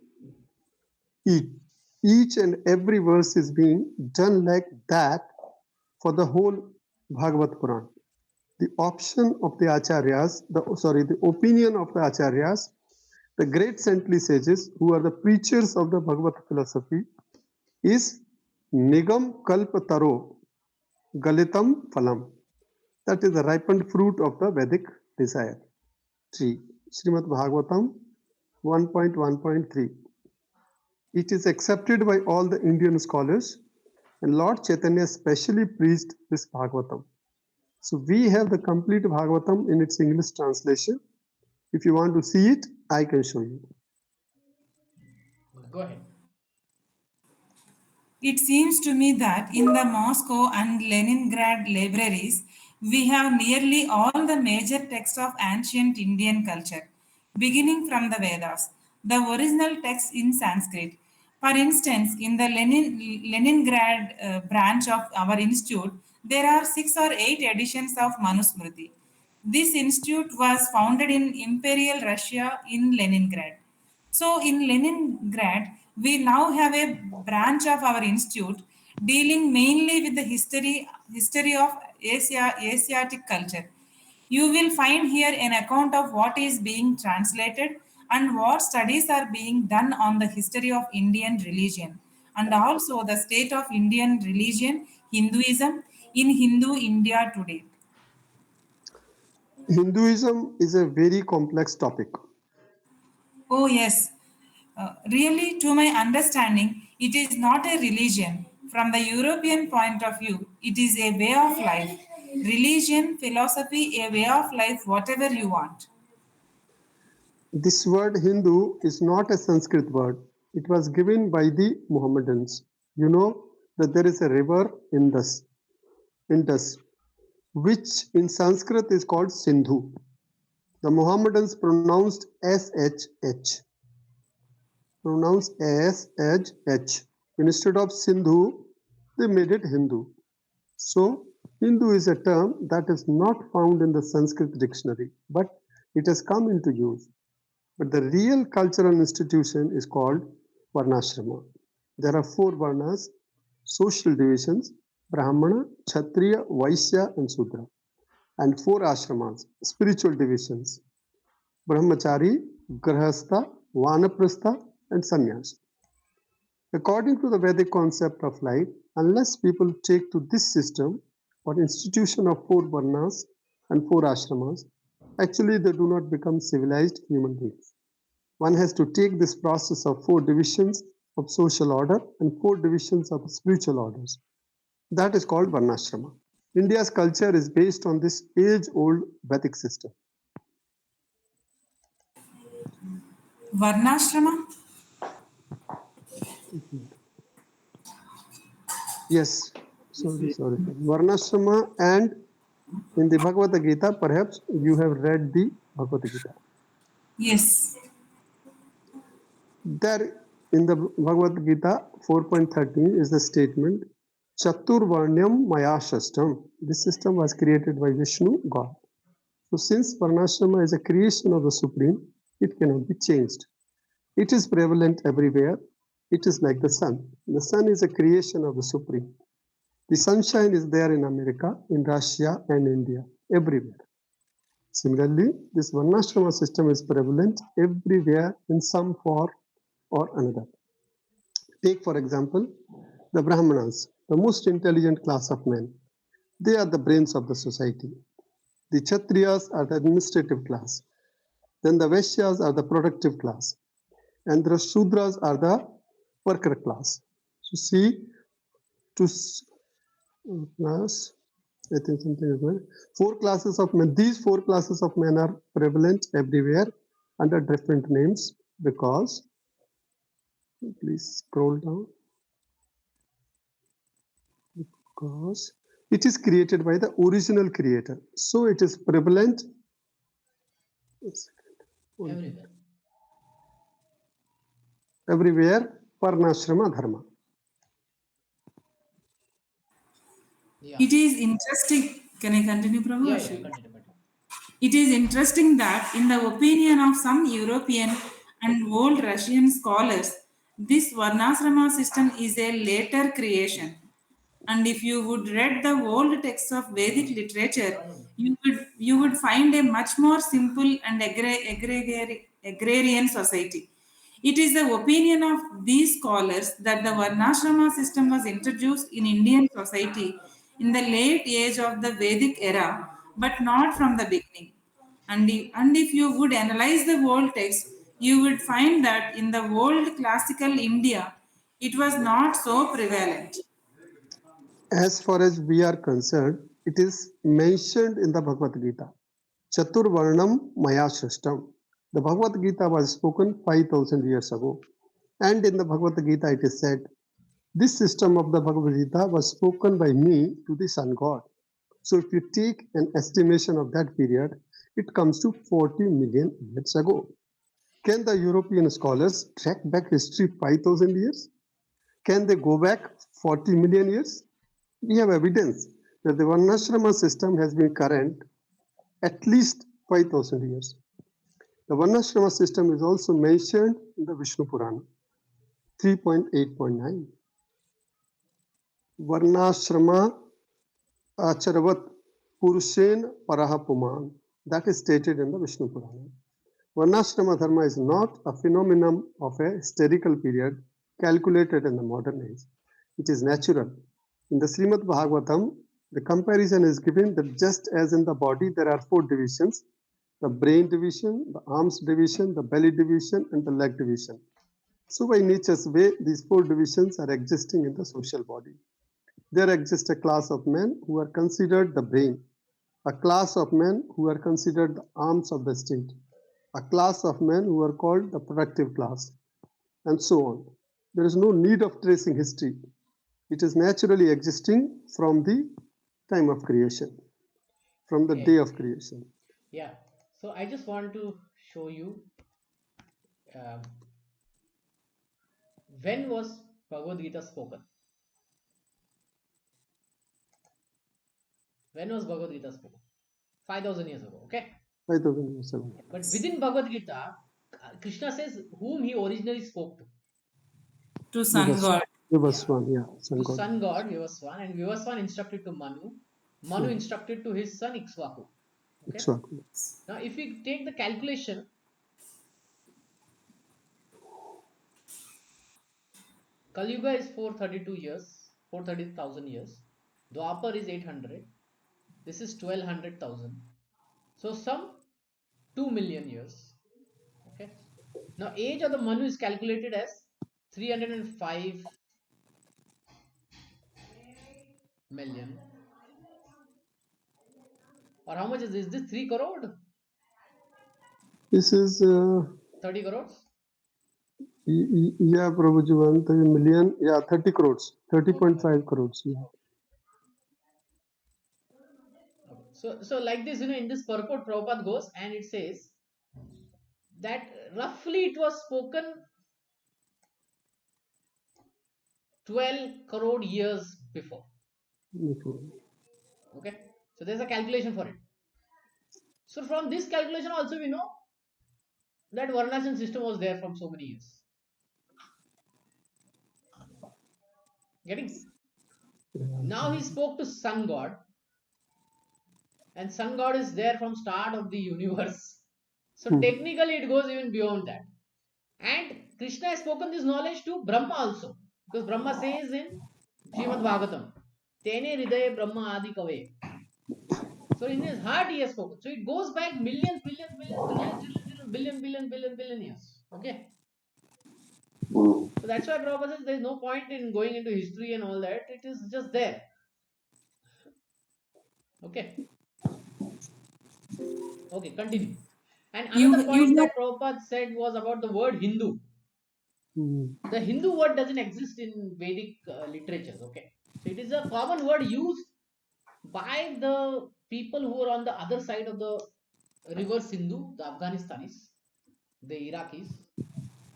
each and every verse is being done like that for the whole Bhagavad Puran. The option of the acharyas, the opinion of the acharyas, the great saintly sages who are the preachers of the Bhagavad philosophy is Nigam Kalpataro Galitam Phalam. That is the ripened fruit of the Vedic desire. 3. Srimad Bhagavatam 1.1.3. It is accepted by all the Indian scholars, and Lord Chaitanya specially preached this Bhagavatam. So we have the complete Bhagavatam in its English translation. If you want to see it, I can show you. Go ahead. It seems to me that in the Moscow and Leningrad libraries, we have nearly all the major texts of ancient Indian culture, beginning from the Vedas, the original text in Sanskrit. For instance, in the Leningrad branch of our institute, there are 6 or 8 editions of Manusmriti. This institute was founded in Imperial Russia in Leningrad. So in Leningrad, we now have a branch of our institute dealing mainly with the history of Asiatic culture. You will find here an account of what is being translated and what studies are being done on the history of Indian religion and also the state of Indian religion, Hinduism, in Hindu India today. Hinduism is a very complex topic. Oh, yes. Really, to my understanding, it is not a religion. From the European point of view, it is a way of life. Religion, philosophy, a way of life, whatever you want. This word Hindu is not a Sanskrit word. It was given by the Mohammedans. You know that there is a river Indus, which in Sanskrit is called Sindhu. The Mohammedans pronounced SHH. Pronounced SHH. Instead of Sindhu, they made it Hindu. So, Hindu is a term that is not found in the Sanskrit dictionary, but it has come into use. But the real cultural institution is called Varnashrama. There are 4 Varnas, social divisions, Brahmana, Kshatriya, Vaishya, and Sudra, and 4 ashramas, spiritual divisions, Brahmachari, Grahastha, Vanaprastha, and Sannyas. According to the Vedic concept of life, unless people take to this system or institution of 4 Varnas and 4 ashramas, actually they do not become civilized human beings. One has to take this process of 4 divisions of social order and 4 divisions of spiritual orders. That is called Varnashrama. India's culture is based on this age-old Vedic system. Varnashrama? Yes, sorry. Varnashrama, and in the Bhagavad Gita, perhaps you have read the Bhagavad Gita. Yes. There in the Bhagavad Gita 4.13 is the statement Chaturvarnyam Maya Shastam. This system was created by Vishnu, God. So since Varnashrama is a creation of the Supreme, it cannot be changed. It is prevalent everywhere. It is like the sun. The sun is a creation of the Supreme. The sunshine is there in America, in Russia, and India, everywhere. Similarly, this Varnashrama system is prevalent everywhere in some form or another. Take, for example, the Brahmanas, the most intelligent class of men. They are the brains of the society. The Kshatriyas are the administrative class. Then the Vaishyas are the productive class. And the Shudras are the worker class. So see, class, I think something is well. 4 classes of men. These 4 classes of men are prevalent everywhere under different names because, please scroll down, because it is created by the original creator. So it is prevalent Everywhere. everywhere, Varnashrama Dharma. Yeah. It is interesting. Can I continue, Prabhu? Yeah, Or yeah, should? continue, continue. It is interesting that, in the opinion of some European and old Russian scholars, this Varnasrama system is a later creation. And if you would read the old texts of Vedic literature, you would find a much more simple and agrarian society. It is the opinion of these scholars that the Varnashrama system was introduced in Indian society in the late age of the Vedic era, but not from the beginning. And if you would analyze the old text, you would find that in the old classical India, it was not so prevalent. As far as we are concerned, it is mentioned in the Bhagavad Gita. Chaturvarnam Maya Shrishtam. The Bhagavad Gita was spoken 5000 years ago. And in the Bhagavad Gita, it is said, this system of the Bhagavad Gita was spoken by me to the sun god. So if you take an estimation of that period, it comes to 40 million years ago. Can the European scholars track back history 5000 years? Can they go back 40 million years? We have evidence that the Varnashrama system has been current at least 5000 years. The Varnashrama system is also mentioned in the Vishnu Purana 3.8.9. Varnashrama Acharvat Purushen Parahapuman. That is stated in the Vishnu Purana. Varnashrama dharma is not a phenomenon of a historical period calculated in the modern age. It is natural. In the Srimad Bhagavatam, the comparison is given that just as in the body there are four divisions, the brain division, the arms division, the belly division, and the leg division. So by nature's way, these four divisions are existing in the social body. There exists a class of men who are considered the brain, a class of men who are considered the arms of the state, a class of men who are called the productive class, and so on. There is no need of tracing history. It is naturally existing from the time of creation, from the day Okay. of creation. Yeah. So I just want to show you um, when was Bhagavad Gita spoken. When was Bhagavad Gita spoken? 5000 years ago. Okay. 5000 years ago. But within Bhagavad Gita, Krishna says whom he originally spoke to. To sun Vivas, god. Yeah. Vivaswan, yeah, sun To god. sun god Vivaswan, and Vivaswan instructed to Manu. Manu Hmm. instructed to his son Ikshvaku. Okay. Ikshvaku. Now, if we take the calculation, Kali Yuga is 432 years, 430,000 years. Dwapar is 800. This is 1200,000. So, some 2 million years. Okay. Now, age of the Manu is calculated as 305 million. Or how much is this? This 3 crore? This is, 30 crores? yeah, Prabhuji, 1 million, yeah, 30 crores, Okay, okay. 30.5 crores. Yeah. Okay. So like this, in this purport, Prabhupada goes and it says that roughly it was spoken 12 crore years before. Okay. So there's a calculation for it. So from this calculation also we know that Varnashram system was there from so many years. Getting? Now he spoke to Sun God, and Sun God is there from start of the universe. So Hmm. technically it goes even beyond that. And Krishna has spoken this knowledge to Brahma also. Because Brahma says in Srimad Bhagavatam, Tene Hridaya Brahma Adi Kave. So in his heart he has spoken. So it goes back millions, billions, billions, trillions, trillions, trillions, billion years. Okay. So that's why Prabhupada says there is no point in going into history and all that. It is just there. Okay. Okay, continue. And another You point have that Prabhupada said was about the word Hindu. Hmm. The Hindu word doesn't exist in Vedic literatures. Okay. So it is a common word used by the people who are on the other side of the river Sindhu, the Afghanistanis, the Iraqis,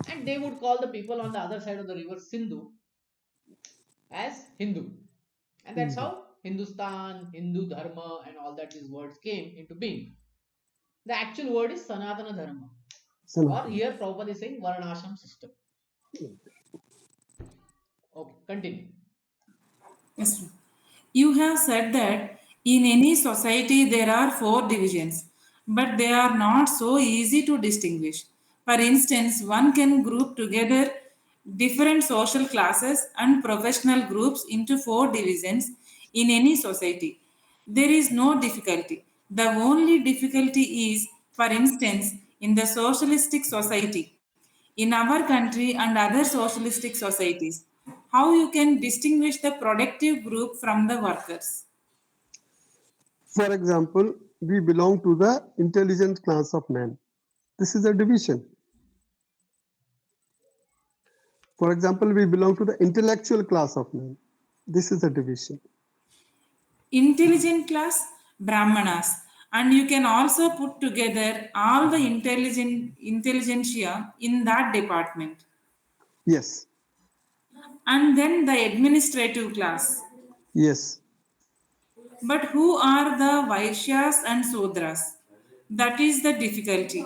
and they would call the people on the other side of the river Sindhu as Hindu. And that's Hmm. how Hindustan, Hindu Dharma, and all that these words came into being. The actual word is Sanatana Dharma, or Sanatan. here Prabhupada is saying Varnashram system. Okay, continue. Yes, sir. You have said that in any society there are four divisions, but they are not so easy to distinguish. For instance, one can group together different social classes and professional groups into four divisions in any society. There is no difficulty. The only difficulty is, for instance, in the socialistic society in our country and other socialistic societies, how you can distinguish the productive group from the workers. For example, we belong to the intelligent class of men. This is a division. For example, we belong to the intellectual class of men. This is a division. Intelligent class, brahmanas, and you can also put together all the intelligentsia in that department. Yes, And then the administrative class. yes, But who are the Vaishyas and Sudras? That is the difficulty.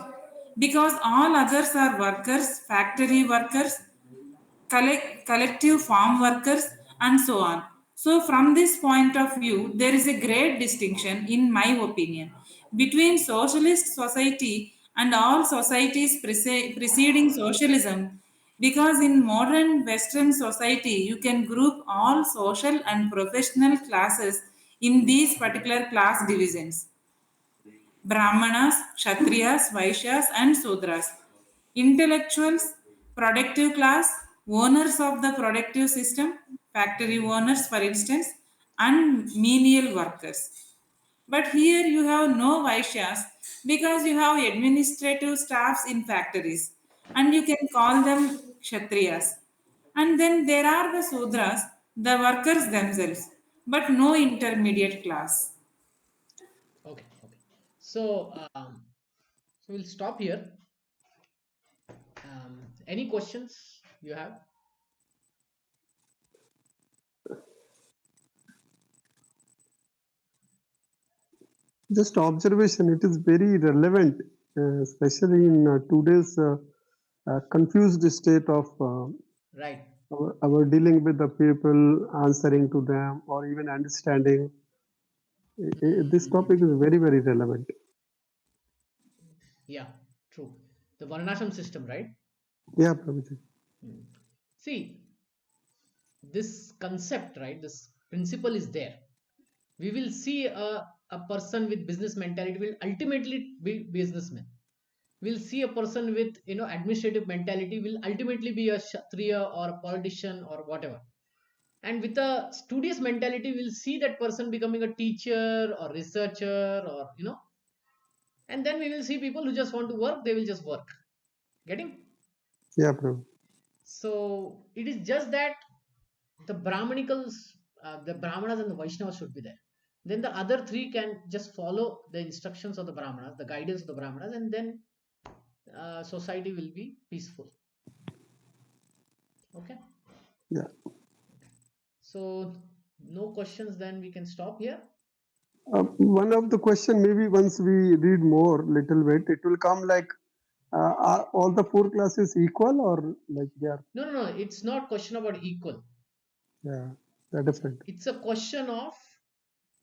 Because all others are workers, factory workers, collective farm workers, and so on. So, from this point of view, there is a great distinction, in my opinion, between socialist society and all societies preceding socialism. Because in modern Western society, you can group all social and professional classes in these particular class divisions. Brahmanas, Kshatriyas, Vaishyas, and Sudras. Intellectuals, productive class, owners of the productive system, factory owners, for instance, and menial workers. But here you have no Vaishyas because you have administrative staffs in factories and you can call them Kshatriyas. And then there are the Sudras, the workers themselves, but no intermediate class. Okay, okay. So, so we'll stop here. Any questions you have? just observation. It is very relevant, especially in today's confused state of Right. our dealing with the people, answering to them, or even understanding. This topic is very, very relevant. Yeah, true. The Varnashram system, right? Yeah, Prabhuji. Hmm. See, this concept, right? This principle is there. We will see a person with business mentality will ultimately be businessman. We'll see a person with administrative mentality will ultimately be a kshatriya or a politician or whatever. And with a studious mentality, we'll see that person becoming a teacher or researcher or and then we will see people who just want to work, they will just work. Getting? Yeah, Prabhu. So it is just that the Brahmanicals, the Brahmanas and the Vaishnavas should be there. Then the other three can just follow the instructions of the Brahmanas, the guidance of the Brahmanas, and then society will be peaceful. Okay. Yeah. So no questions. Then we can stop here. One of the question, maybe once we read more little bit, it will come like, are all the four classes equal or like they are, No, no, no. It's not question about equal. yeah, they're different. It's a question of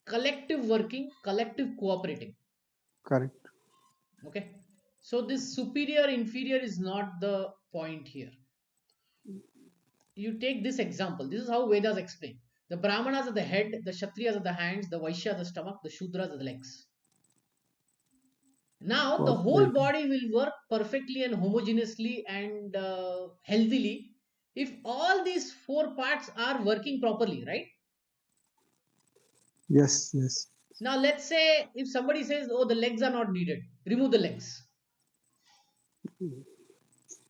collective working, collective cooperating. Correct. Okay. So this superior inferior is not the point here. You take this example. This is how Vedas explain. The Brahmanas are the head, the Kshatriyas are the hands, the Vaishyas are the stomach, the Shudras are the legs. Now the whole Cooperating. body will work perfectly and homogeneously and healthily if all these four parts are working properly, right? Yes, yes. Now let's say if somebody says, "Oh, the legs are not needed," remove the legs.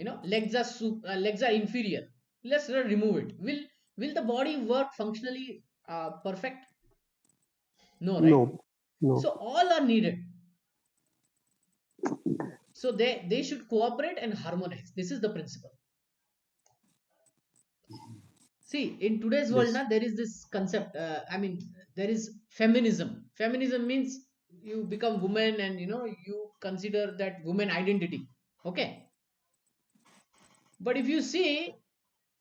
Legs are inferior. Let's remove it. Will the body work functionally perfect? No, right? No, no. So all are needed. So they should cooperate and harmonize. This is the principle. See, in today's world Yes. now, there is this concept, there is feminism. Feminism means you become woman, and you consider that woman identity. Okay. But if you see,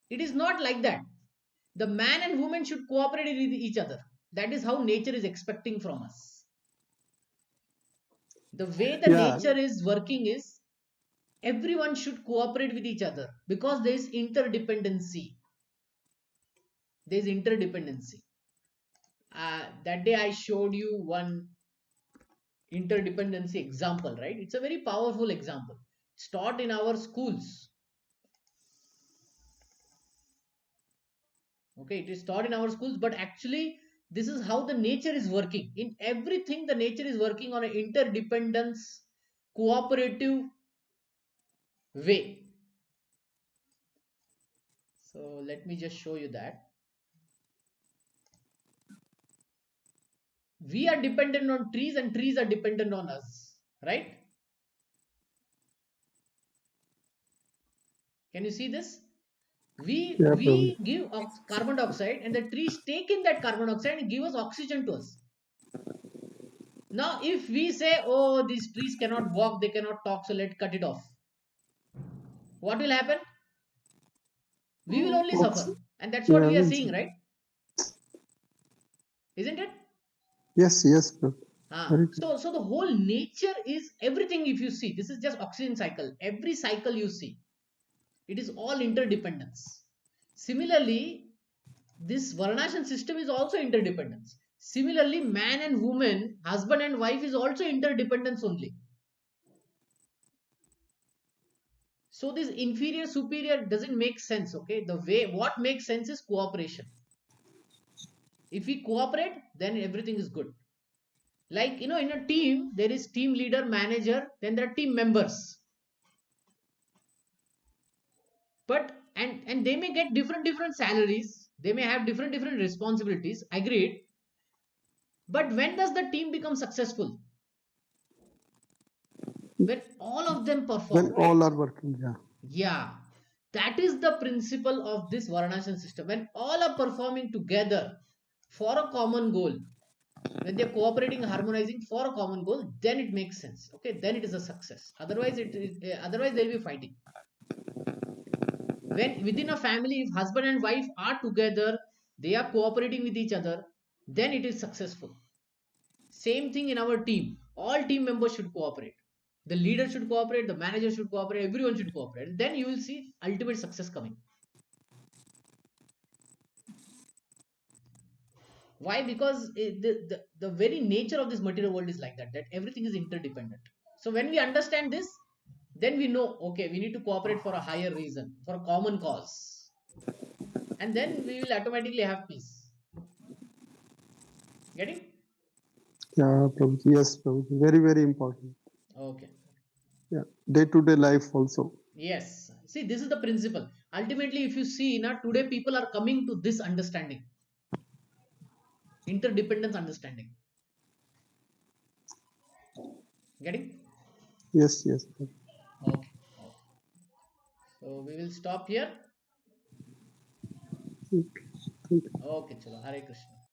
it is not like that. The man and woman should cooperate with each other. That is how nature is expecting from us. The way the Yeah. nature is working is, everyone should cooperate with each other, because there is interdependency. There is interdependency. That day I showed you one interdependency example, right? It's a very powerful example. It's taught in our schools. Okay, it is taught in our schools, but actually, this is how the nature is working. In everything, the nature is working on an interdependence, cooperative way. So let me just show you that. We are dependent on trees, and trees are dependent on us, right? Can you see this? we Yeah, we Prabhu. give carbon dioxide, and the trees take in that carbon dioxide and give us oxygen to us. Now if we say, oh, these trees cannot walk, they cannot talk, so let's cut it off, what will happen? We will only Ox- suffer. And that's what yeah, we are we'll seeing, see. right? Isn't it? Yes, yes, Prabhu. Very true. So the whole nature is everything. If you see, this is just oxygen cycle. Every cycle you see, it is all interdependence. Similarly, this varnashram system is also interdependence. Similarly, man and woman, husband and wife is also interdependence only. So this inferior superior doesn't make sense. Okay, the way what makes sense is cooperation. If we cooperate, then everything is good. Like, in a team, there is team leader, manager, then there are team members. But and they may get different salaries, they may have different responsibilities, agreed. But when does the team become successful? When all of them When perform, right? all are working, yeah. Yeah, that is the principle of this varnashram system. When all are performing together for a common goal, when they're cooperating, harmonizing for a common goal, then it makes sense. Okay, then it is a success. Otherwise otherwise they'll be fighting. When within a family, if husband and wife are together, they are cooperating with each other, then it is successful. Same thing in our team. All team members should cooperate. The leader should cooperate, the manager should cooperate, everyone should cooperate. And then you will see ultimate success coming. Why? Because the very nature of this material world is like that, that everything is interdependent. So when we understand this, then we know, okay, we need to cooperate for a higher reason, for a common cause. And then we will automatically have peace. Getting? Yeah, Prabhu. Yes, Prabhu. Very, very important. Okay. Yeah. Day-to-day life also. Yes. See, this is the principle. Ultimately, if you see, now today people are coming to this understanding, interdependence understanding. Getting? Yes, yes, Prabhu. Okay. Okay. So we will stop here. Okay. Thank you. Okay, chalo. Hare Krishna.